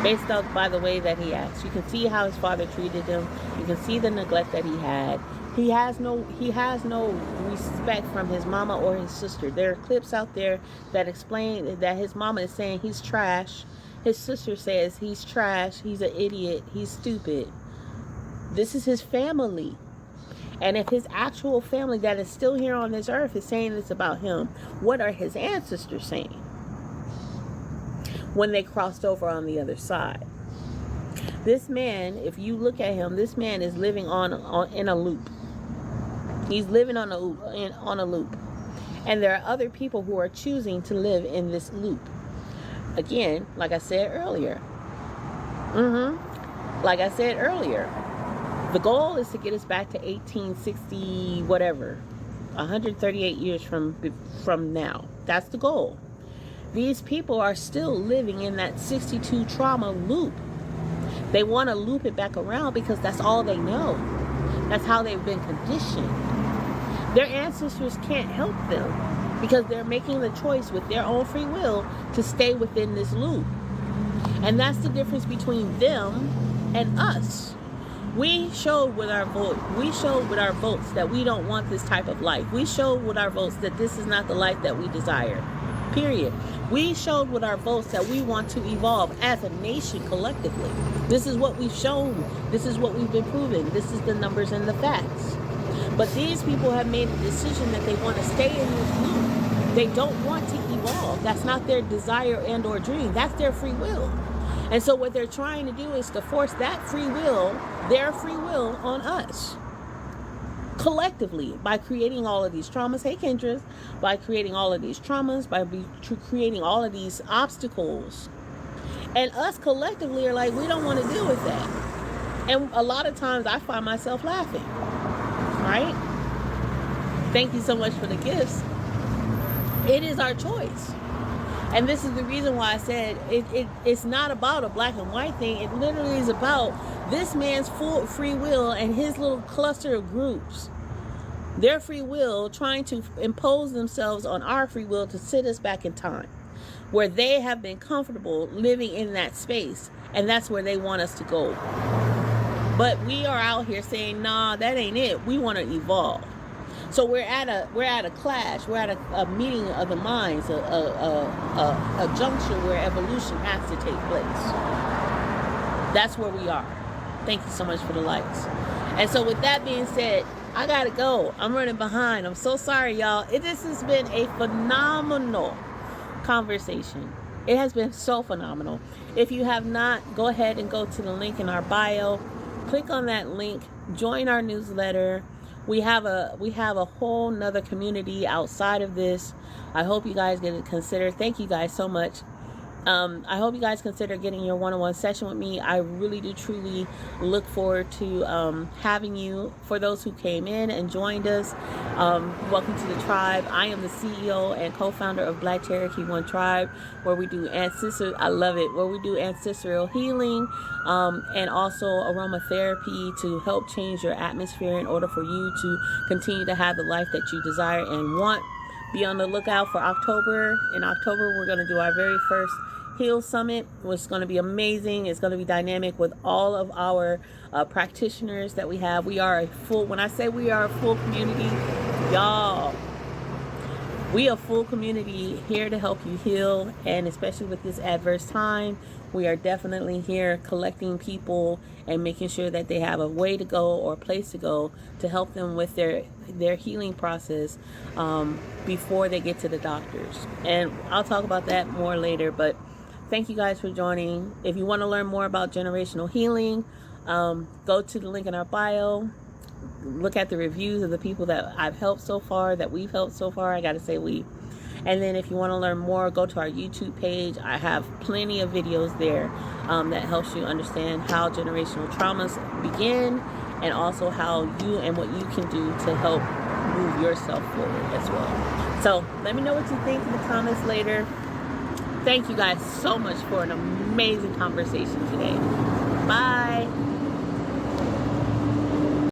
Based on by the way that he acts. You can see how his father treated him. You can see the neglect that he had. He has no respect from his mama or his sister. There are clips out there that explain that his mama is saying he's trash. His sister says he's trash, he's an idiot, he's stupid. This is his family. And if his actual family that is still here on this earth is saying this about him, what are his ancestors saying when they crossed over on the other side? This man, if you look at him, this man is living in a loop. He's living on a loop. And there are other people who are choosing to live in this loop. Again, like I said earlier. Like I said earlier, the goal is to get us back to 1860 whatever, 138 years from now. That's the goal. These people are still living in that 62 trauma loop. They want to loop it back around because that's all they know. That's how they've been conditioned. Their ancestors can't help them because they're making the choice with their own free will to stay within this loop. And that's the difference between them and us. We showed with our votes that we don't want this type of life. We showed with our votes that this is not the life that we desire. Period. We showed with our votes that we want to evolve as a nation collectively. This is what we've shown. This is what we've been proven. This is the numbers and the facts. But these people have made a decision that they want to stay in this loop. They don't want to evolve. That's not their desire and or dream. That's their free will. And so what they're trying to do is to force that free will, their free will, on us. Collectively, by creating all of these traumas. Hey, Kendra. By creating all of these traumas, by creating all of these obstacles. And us collectively are like, we don't want to deal with that. And a lot of times I find myself laughing. Right? Thank you so much for the gifts. It is our choice. And this is the reason why I said it's not about a black and white thing. It literally is about this man's full free will and his little cluster of groups. Their free will trying to impose themselves on our free will to sit us back in time. Where they have been comfortable living in that space. And that's where they want us to go. But we are out here saying, nah, that ain't it. We want to evolve. So we're at a clash. We're at a meeting of the minds, a juncture where evolution has to take place. That's where we are. Thank you so much for the likes. And so with that being said, I gotta go. I'm running behind. I'm so sorry, y'all. This has been a phenomenal conversation. It has been so phenomenal. If you have not, go ahead and go to the link in our bio. Click on that link. Join our newsletter. We have a whole nother community outside of this. I hope you guys get to consider. Thank you guys so much. I hope you guys consider getting your one-on-one session with me. I really do truly look forward to having you. For those who came in and joined us, welcome to the tribe. I am the CEO and co-founder of Black Cherokee One Tribe, where we do I love it, where we do ancestral healing and also aromatherapy to help change your atmosphere in order for you to continue to have the life that you desire and want. Be on the lookout for October. In October, we're going to do our very first Heal Summit, which is going to be amazing. It's going to be dynamic with all of our practitioners that we have. We are when I say we are a full community, y'all, we are a full community here to help you heal. And especially with this adverse time, we are definitely here collecting people and making sure that they have a way to go or a place to go to help them with their healing process before they get to the doctors. And I'll talk about that more later, but thank you guys for joining. If you want to learn more about generational healing, go to the link in our bio. Look at the reviews of the people that I've helped so far, that we've helped so far. I got to say we. And then if you want to learn more, go to our YouTube page. I have plenty of videos there that helps you understand how generational traumas begin, and also how you and what you can do to help move yourself forward as well. So let me know what you think in the comments later. Thank you guys so much for an amazing conversation today. Bye.